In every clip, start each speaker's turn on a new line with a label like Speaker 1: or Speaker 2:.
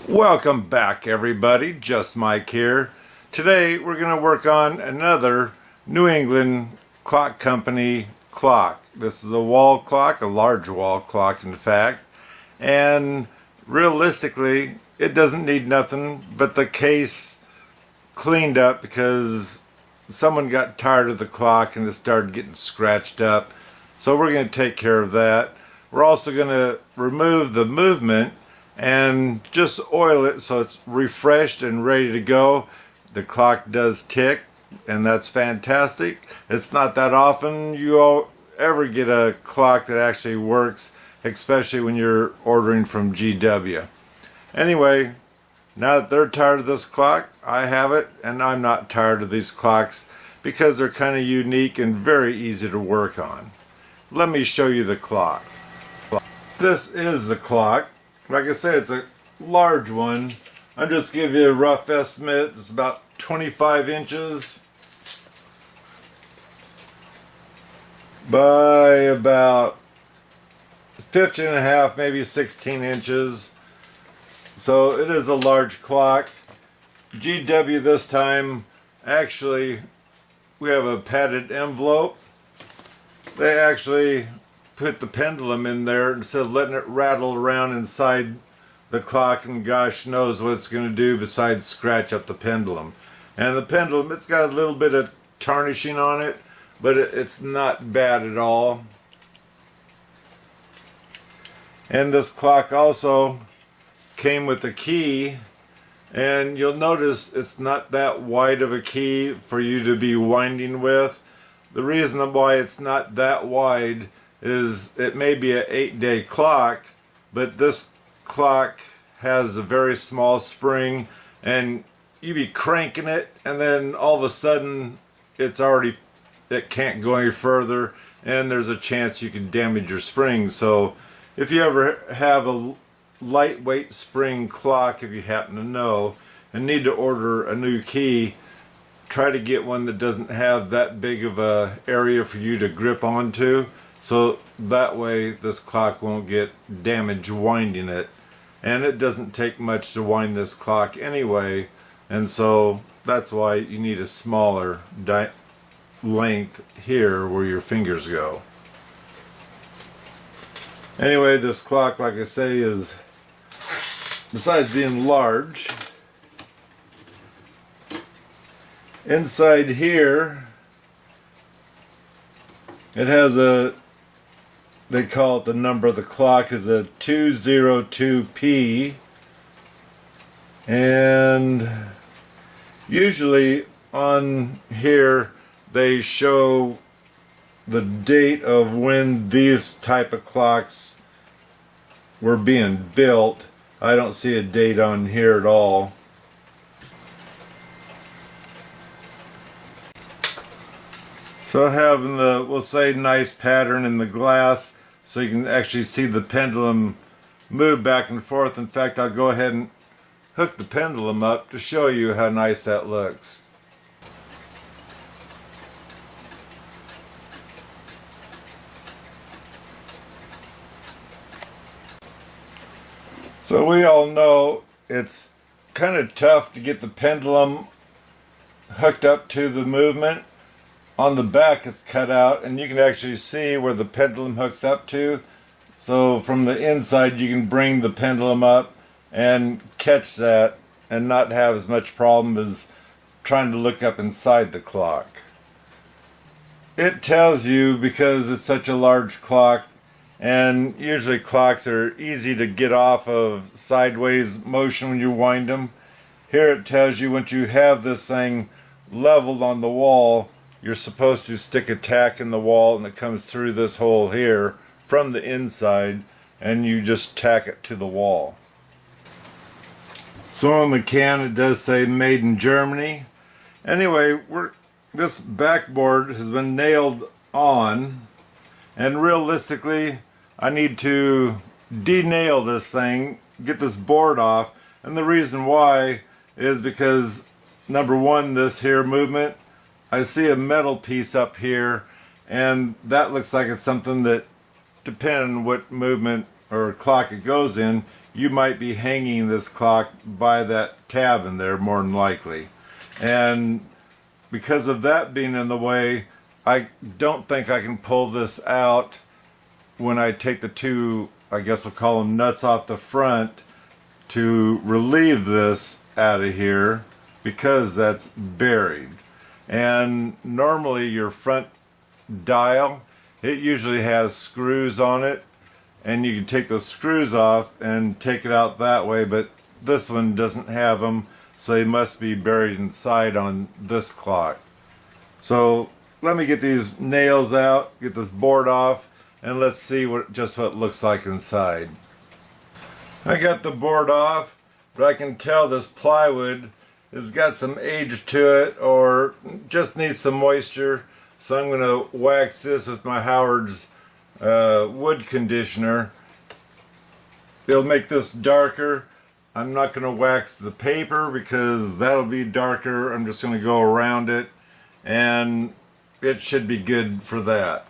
Speaker 1: Welcome back, everybody. Just Mike here. Today we're going to work on another New England Clock Company clock. This is a wall clock, a large wall clock in fact, and realistically it doesn't need nothing but the case cleaned up because someone got tired of the clock and it started getting scratched up. So we're going to take care of that. We're also going to remove the movement and just oil it so it's refreshed and ready to go. The clock does tick, and that's fantastic. It's not that often you ever get a clock that actually works, especially when you're ordering from GW. Anyway, now that they're tired of this clock, I have it, and I'm not tired of these clocks because they're kind of unique and very easy to work on. Let me show you the clock. This is the clock. Like I said, it's a large one. I'll just give you a rough estimate. It's about 25 inches by about 15 and a half, maybe 16 inches. So it is a large clock. GW this time, actually, we have a padded envelope. They actually put the pendulum in there instead of letting it rattle around inside the clock, and gosh knows what it's going to do besides scratch up the pendulum. And the pendulum, it's got a little bit of tarnishing on it, but it's not bad at all. And this clock also came with a key, and you'll notice it's not that wide of a key for you to be winding with. The reason why it's not that wide is it may be an 8-day clock, but this clock has a very small spring, and you be cranking it, and then all of a sudden it can't go any further, and there's a chance you can damage your spring. So if you ever have a lightweight spring clock, if you happen to know, and need to order a new key, try to get one that doesn't have that big of a area for you to grip onto, so that way this clock won't get damaged winding it. And it doesn't take much to wind this clock anyway, and so that's why you need a smaller length here where your fingers go. Anyway, this clock, like I say, is, besides being large, inside here it has they call it, the number of the clock is a 202P, and usually on here they show the date of when these type of clocks were being built. I don't see a date on here at all. So having the, we'll say, nice pattern in the glass, so you can actually see the pendulum move back and forth. In fact, I'll go ahead and hook the pendulum up to show you how nice that looks. So we all know it's kind of tough to get the pendulum hooked up to the movement. On the back it's cut out, and you can actually see where the pendulum hooks up to. So from the inside you can bring the pendulum up and catch that and not have as much problem as trying to look up inside the clock. It tells you, because it's such a large clock, and usually clocks are easy to get off of sideways motion when you wind them. Here it tells you once you have this thing leveled on the wall, you're supposed to stick a tack in the wall, and it comes through this hole here from the inside, and you just tack it to the wall. So on the can it does say made in Germany. Anyway, this backboard has been nailed on, and realistically I need to de-nail this thing, get this board off, and the reason why is because, number one, this here movement, I see a metal piece up here, and that looks like it's something that, depending on what movement or clock it goes in, you might be hanging this clock by that tab in there more than likely. And because of that being in the way, I don't think I can pull this out when I take the two, I guess we'll call them nuts off the front, to relieve this out of here, because that's buried. And normally your front dial, it usually has screws on it, and you can take those screws off and take it out that way, but this one doesn't have them, so they must be buried inside on this clock. So let me get these nails out, get this board off, and let's see just what it looks like inside. I got the board off, but I can tell this plywood has got some age to it, or just needs some moisture. So I'm going to wax this with my Howard's wood conditioner. It'll make this darker. I'm not going to wax the paper because that'll be darker. I'm just going to go around it, and it should be good for that.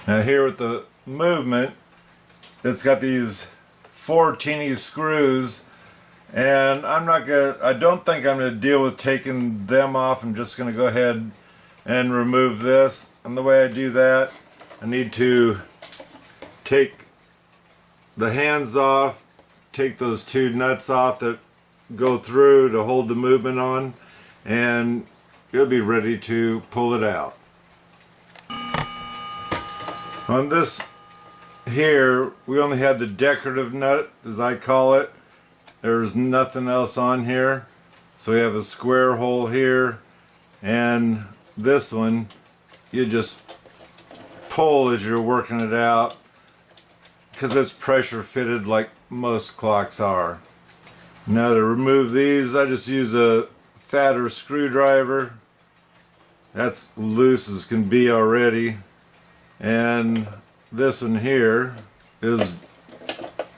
Speaker 1: Now here with the movement, it's got these 4 teeny screws, and I don't think I'm going to deal with taking them off. I'm just going to go ahead and remove this. And the way I do that, I need to take the hands off, take those 2 nuts off that go through to hold the movement on, and you'll be ready to pull it out. On this here, we only had the decorative nut, as I call it. There's nothing else on here. So we have a square hole here, and this one you just pull as you're working it out, because it's pressure fitted like most clocks are. Now to remove these, I just use a fatter screwdriver. That's loose as can be already. And this one here is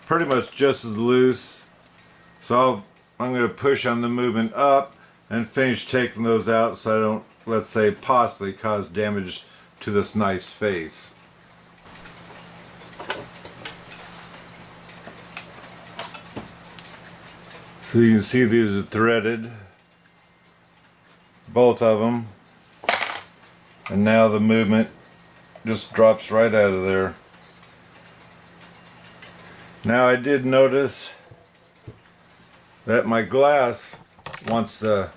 Speaker 1: pretty much just as loose. So I'm going to push on the movement up and finish taking those out so I don't, let's say, possibly cause damage to this nice face. So you can see these are threaded, both of them, and now the movement just drops right out of there. Now I did notice that my glass wants to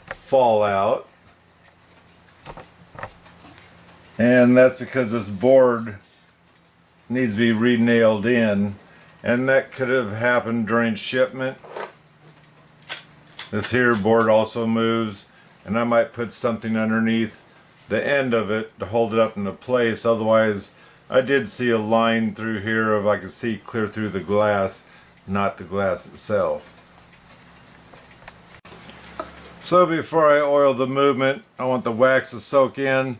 Speaker 1: fall out, and that's because this board needs to be re-nailed in, and that could have happened during shipment. This here board also moves, and I might put something underneath the end of it to hold it up into place. Otherwise, I did see a line through here of I could see clear through the glass, not the glass itself. So before I oil the movement, I want the wax to soak in.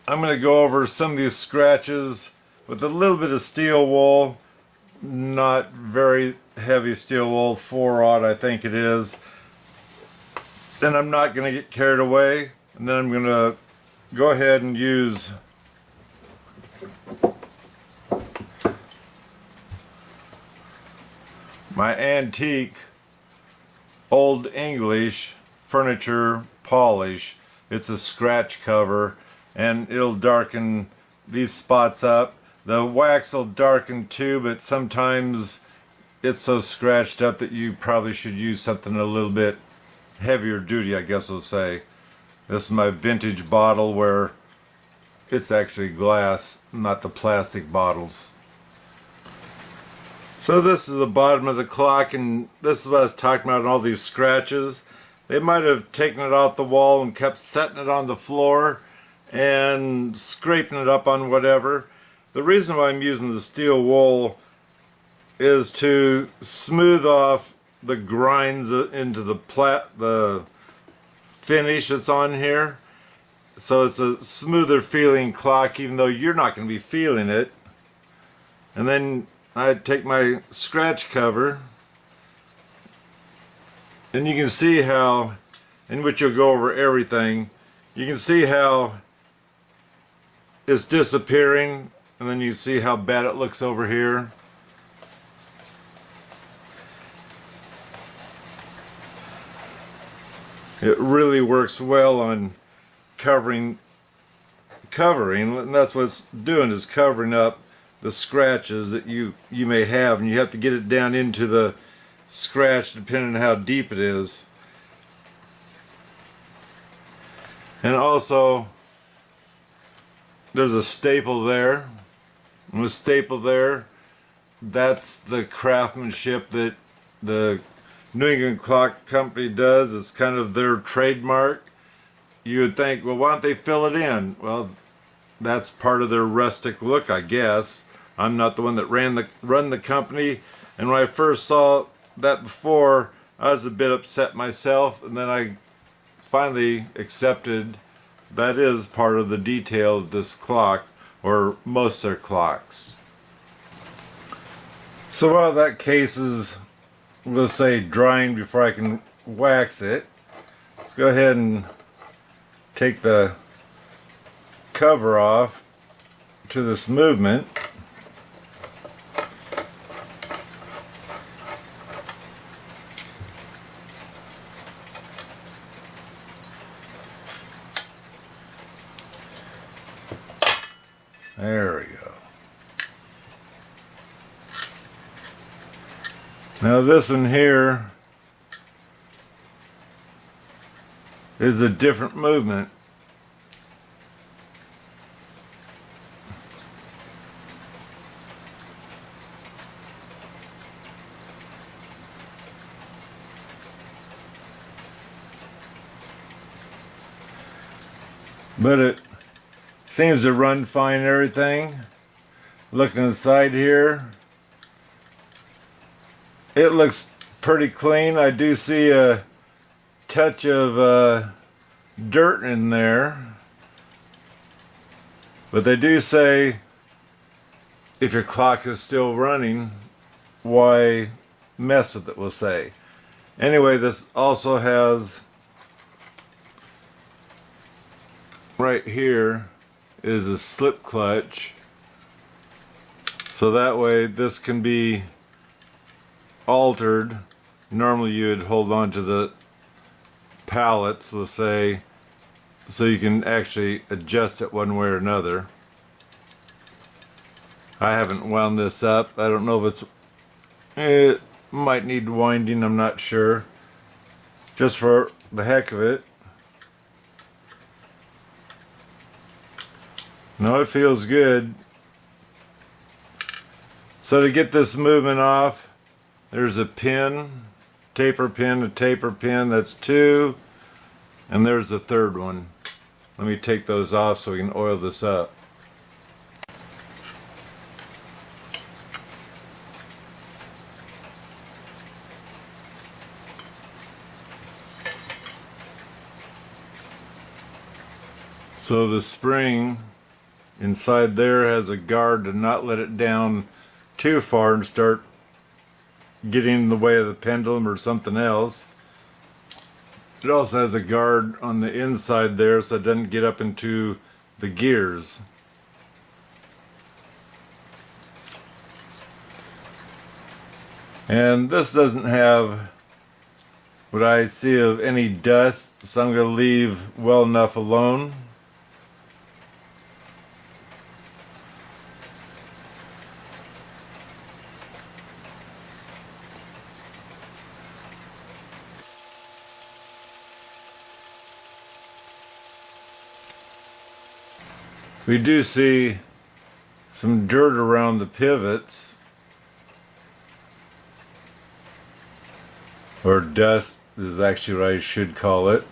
Speaker 1: I'm going to go over some of these scratches with a little bit of steel wool, not very heavy steel wool, 4/0 I think it is. Then I'm not going to get carried away, and then I'm going to go ahead and use my antique Old English furniture polish. It's a scratch cover, and it'll darken these spots up. The wax will darken too, but sometimes it's so scratched up that you probably should use something a little bit heavier duty, I guess we'll say. This is my vintage bottle where it's actually glass, not the plastic bottles. So this is the bottom of the clock, and this is what I was talking about, all these scratches. They might have taken it off the wall and kept setting it on the floor and scraping it up on whatever. The reason why I'm using the steel wool is to smooth off the grinds into the finish that's on here. So it's a smoother feeling clock, even though you're not going to be feeling it. And then I take my scratch cover, and you can see how, in which you'll go over everything, you can see how it's disappearing, and then you see how bad it looks over here. It really works well on covering, and that's what it's doing, is covering up the scratches that you may have, and you have to get it down into the scratch depending on how deep it is. And also there's a staple there, and the staple there, that's the craftsmanship that the New England Clock Company does. It's kind of their trademark. You would think, well, why don't they fill it in? Well, that's part of their rustic look, I guess. I'm not the one that run the company, and when I first saw that before, I was a bit upset myself, and then I finally accepted that is part of the detail of this clock, or most of their clocks. So while that case is, we'll say, drying before I can wax it, let's go ahead and take the cover off to this movement. There we go. Now this one here is a different movement. But it seems to run fine and everything. Looking inside here, it looks pretty clean. I do see a touch of dirt in there, but they do say if your clock is still running, why mess with it, we'll say. Anyway, this also has, right here is a slip clutch, so that way this can be altered. Normally you would hold on to the pallets, we'll say, so you can actually adjust it one way or another. I haven't wound this up. I don't know if it might need winding, I'm not sure, just for the heck of it. No, it feels good. So to get this movement off, there's a pin, taper pin, a taper pin, that's two, and there's the third one. Let me take those off so we can oil this up. So the spring inside there has a guard to not let it down too far and start getting in the way of the pendulum or something else. It also has a guard on the inside there so it doesn't get up into the gears. And this doesn't have what I see of any dust, so I'm going to leave well enough alone. We do see some dirt around the pivots, or dust is actually what I should call it.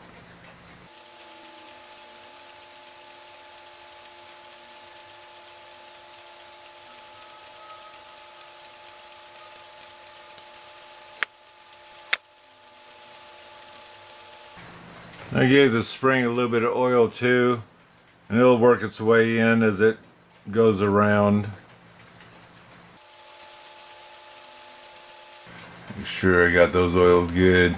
Speaker 1: I gave the spring a little bit of oil too, and it'll work its way in as it goes around. Make sure I got those oils good.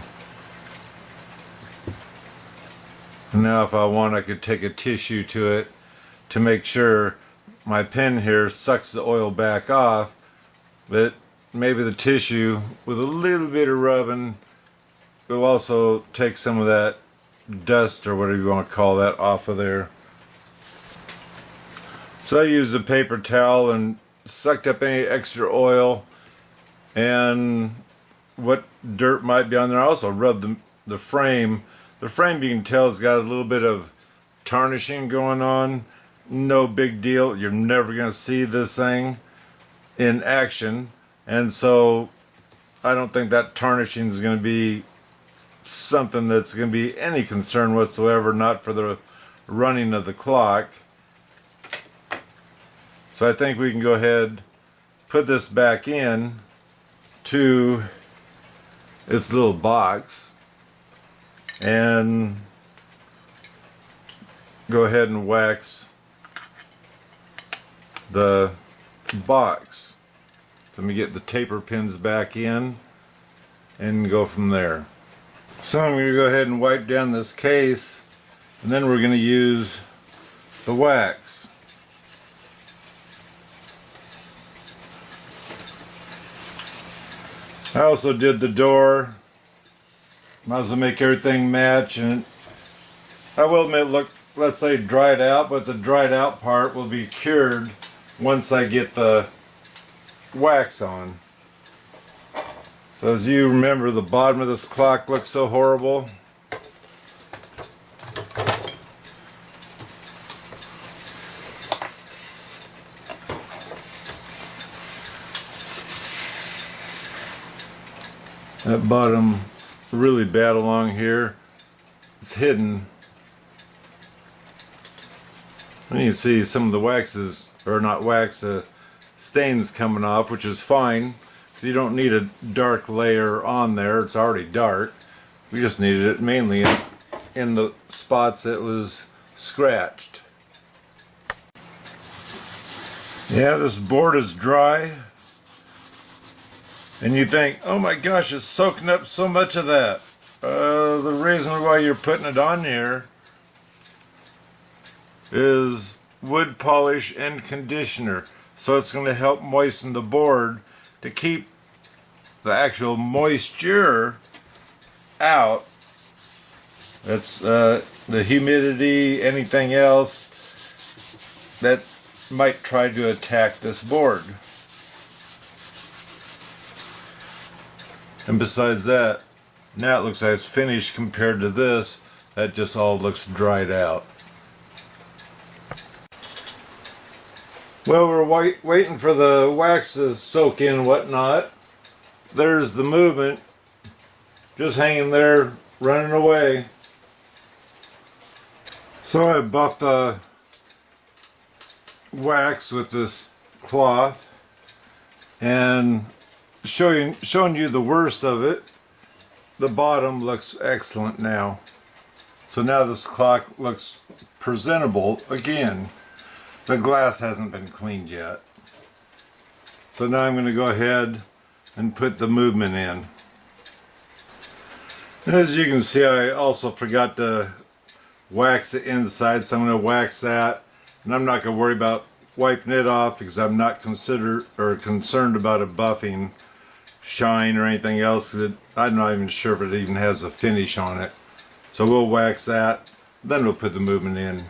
Speaker 1: And now if I want, I could take a tissue to it to make sure my pen here sucks the oil back off, but maybe the tissue with a little bit of rubbing will also take some of that dust or whatever you want to call that off of there. So I used a paper towel and sucked up any extra oil and what dirt might be on there. I also rubbed the frame. The frame, you can tell, has got a little bit of tarnishing going on. No big deal. You're never going to see this thing in action, and so I don't think that tarnishing is going to be something that's going to be any concern whatsoever, not for the running of the clock. So I think we can go ahead, put this back in to its little box and go ahead and wax the box. Let me get the taper pins back in and go from there. So I'm going to go ahead and wipe down this case, and then we're going to use the wax. I also did the door. Might as well make everything match, and I will admit, look, let's say dried out, but the dried out part will be cured once I get the wax on. So as you remember, the bottom of this clock looks so horrible. That bottom really bad along here. It's hidden. And you can see some of the waxes, or not wax, stains coming off, which is fine. So you don't need a dark layer on there. It's already dark. We just needed it mainly in the spots that was scratched. Yeah, this board is dry. And you think, oh my gosh, it's soaking up so much of that. The reason why you're putting it on here is wood polish and conditioner. So it's going to help moisten the board to keep the actual moisture out. That's the humidity, anything else that might try to attack this board. And besides that, now it looks like it's finished compared to this. That just all looks dried out. Well, we're waiting for the wax to soak in and whatnot. There's the movement, just hanging there, running away. So I buffed the wax with this cloth and showing you the worst of it. The bottom looks excellent now. So now this clock looks presentable again. The glass hasn't been cleaned yet. So now I'm going to go ahead and put the movement in. As you can see, I also forgot to wax the inside, so I'm going to wax that. And I'm not going to worry about wiping it off because I'm not concerned about it buffing shine or anything else. I'm not even sure if it even has a finish on it. So we'll wax that, then we'll put the movement in.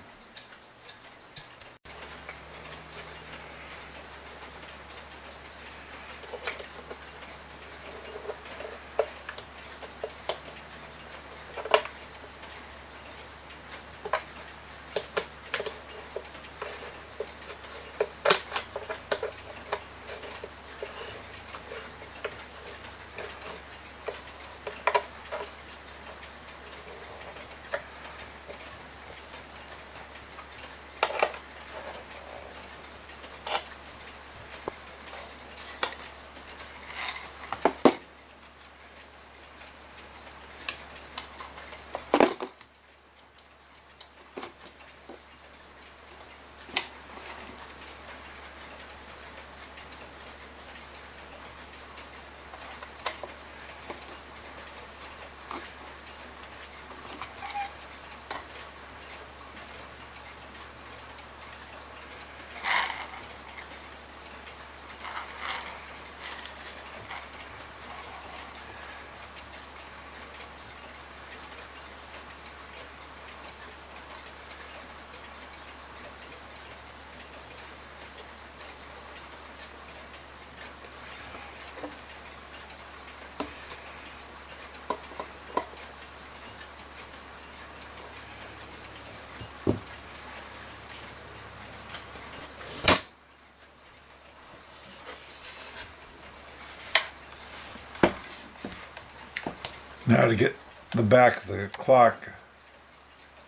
Speaker 1: Now to get the back of the clock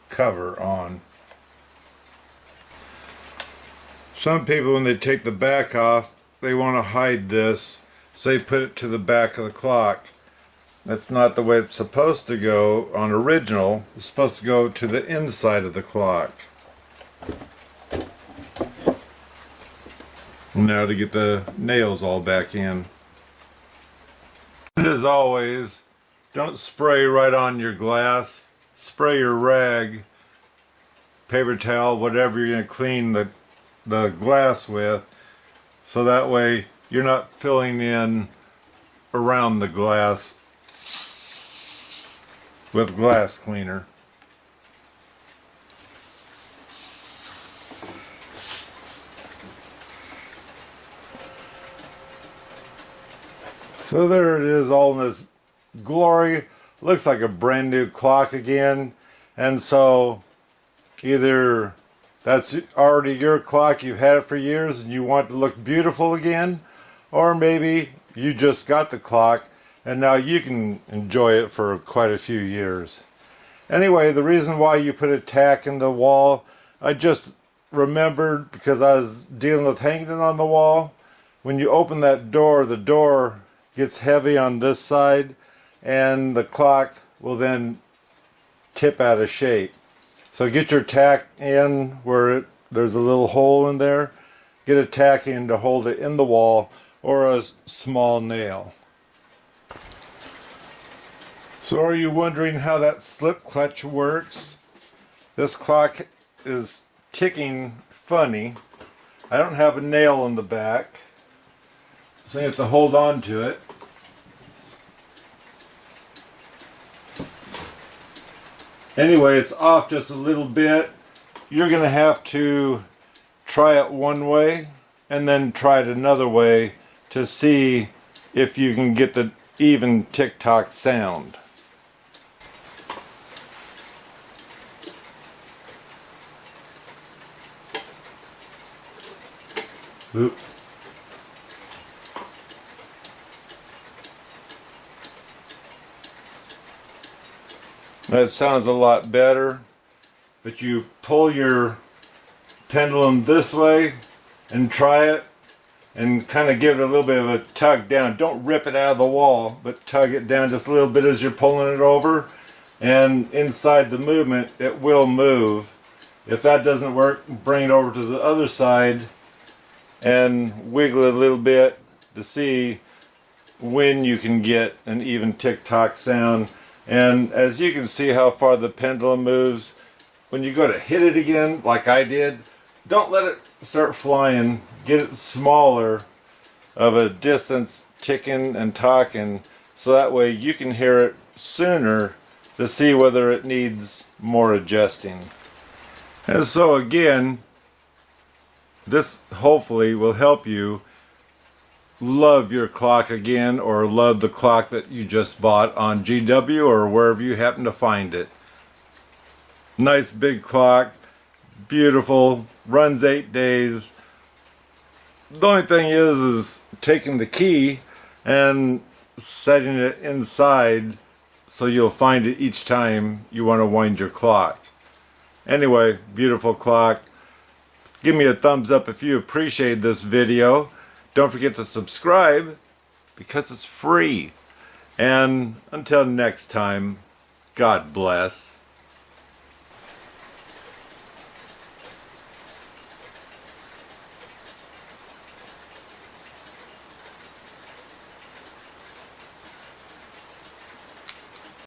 Speaker 1: cover on. Some people, when they take the back off, they want to hide this, so they put it to the back of the clock. That's not the way it's supposed to go on original. It's supposed to go to the inside of the clock. Now to get the nails all back in. And as always, don't spray right on your glass. Spray your rag, paper towel, whatever you're going to clean the glass with, so that way you're not filling in around the glass with glass cleaner. So there it is, all in this glory. Looks like a brand new clock again. And so either that's already your clock, you've had it for years and you want it to look beautiful again, or maybe you just got the clock and now you can enjoy it for quite a few years. Anyway, the reason why you put a tack in the wall, I just remembered because I was dealing with hanging it on the wall. When you open that door, the door gets heavy on this side and the clock will then tip out of shape. So get your tack in where there's a little hole in there. Get a tack in to hold it in the wall, or a small nail. So are you wondering how that slip clutch works? This clock is ticking funny. I don't have a nail in the back, so you have to hold on to it. Anyway, it's off just a little bit. You're going to have to try it one way and then try it another way to see if you can get the even tick-tock sound. Oop. That sounds a lot better, but you pull your pendulum this way and try it and kind of give it a little bit of a tug down. Don't rip it out of the wall, but tug it down just a little bit as you're pulling it over, and inside the movement it will move. If that doesn't work, bring it over to the other side and wiggle it a little bit to see when you can get an even tick-tock sound. And as you can see how far the pendulum moves, when you go to hit it again, like I did, don't let it start flying. Get it smaller of a distance, ticking and talking, so that way you can hear it sooner to see whether it needs more adjusting. And so again, this hopefully will help you love your clock again, or love the clock that you just bought on GW or wherever you happen to find it. Nice big clock, beautiful, runs 8 days. The only thing is taking the key and setting it inside so you'll find it each time you want to wind your clock. Anyway, beautiful clock. Give me a thumbs up if you appreciate this video. Don't forget to subscribe because it's free. And until next time, God bless.